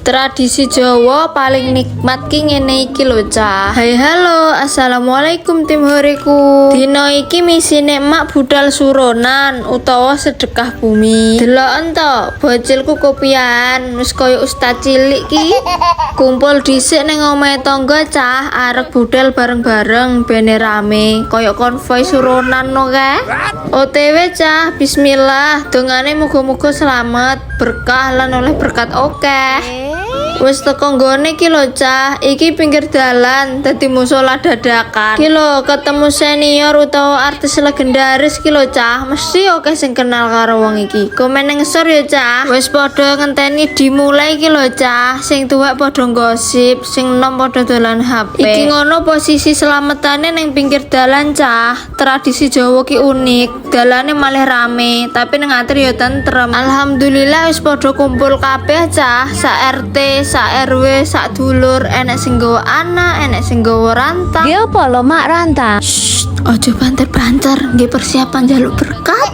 Tradisi Jawa paling nikmat ki ngene iki lho cah. Hai halo, assalamualaikum tim horiku. Dino iki misine emak budal suronan utawa sedekah bumi. Deloken to, bocilku kopian wis koyo ustaz cilik ki. Kumpul dhisik ning omahe tangga cah, arek budal bareng-bareng bene rame, koyo konvoi suronan no kae. OTW cah, bismillah, dongane muga-muga selamat, berkah lan oleh berkat akeh. Wis teko nggone ki lho cah, iki pinggir dalan dadi musala dadakan. Ki lho ketemu senior utawa artis legendaris ki lho cah, mesti oke sing kenal karo wong iki. Komen ning sor ya cah. Wis padha ngenteni dimulai ki lho cah, sing tuwek padha gosip, sing nom padha dolan HP. Iki ngono posisi selametane ning pinggir dalan cah. Tradisi Jawa ki unik, dalane malah rame, tapi ning ati ya tentrem. Alhamdulillah wis padha kumpul kabeh cah, sak RT, sak RW, sak dulur, enek sing nggawa anak, enek sing nggawa rantang. Ki apa lo mak rantang? Ojo banter-banter, nggih persiapan jaluk berkah.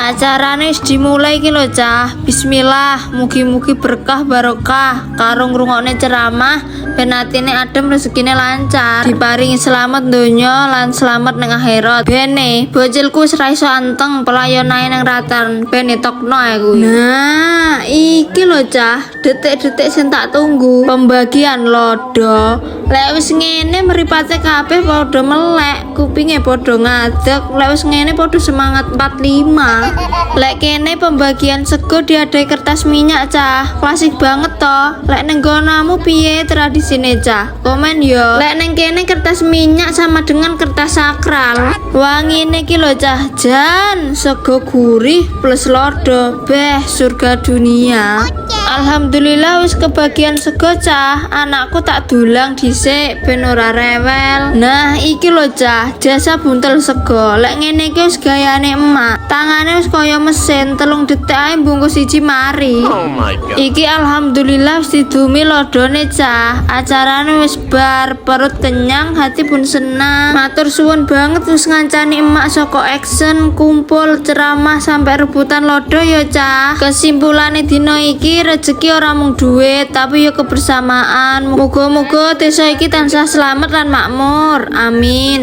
Acarane wis dimulai ki lho cah. Bismillah, mugi-mugi berkah barokah karo ngrungokne ceramah ben atine adem rezekine lancar. Diparingi selamat donya lan selamat ning akhirat. Bene, bocilku wis ra iso anteng pelayonane nang ratan ben etokno aku. Nah, iki lho cah, detik-detik sing tak tunggu. Pembagian lodo. Lek wis ngene mripate kabeh padha melek, kupinge padha ngadeg. Lek wis ngene padha semangat 45. Lek kene pembagian sego diadai kertas minyak cah, klasik banget toh. Lek neng gonamu piye tradisine cah? Komen yo. Lek neng kene kertas minyak sama dengan kertas sakral. Wangine ki lho cah, jan sego gurih plus lodo, beh surga dunia. Alhamdulillah wis kebagian sego cah, anakku tak dulang dhisik ben ora rewel. Nah iki lho cah, jasa buntel sego. Lek ngene iki wis gayane emak, tangane wis kaya mesin, 3 detik ae bungkus siji mari. Oh my god. Iki alhamdulillah wis didumi lodone cah. Acarane wis bar, perut kenyang, hati pun senang. Matur suwun banget wis ngancani emak saka action, kumpul, ceramah sampai rebutan lodo ya cah. Kesimpulane dino iki rezeki ora mung duit, tapi ya kebersamaan. Muga-muga desa iki tansah selamat lan makmur. Amin.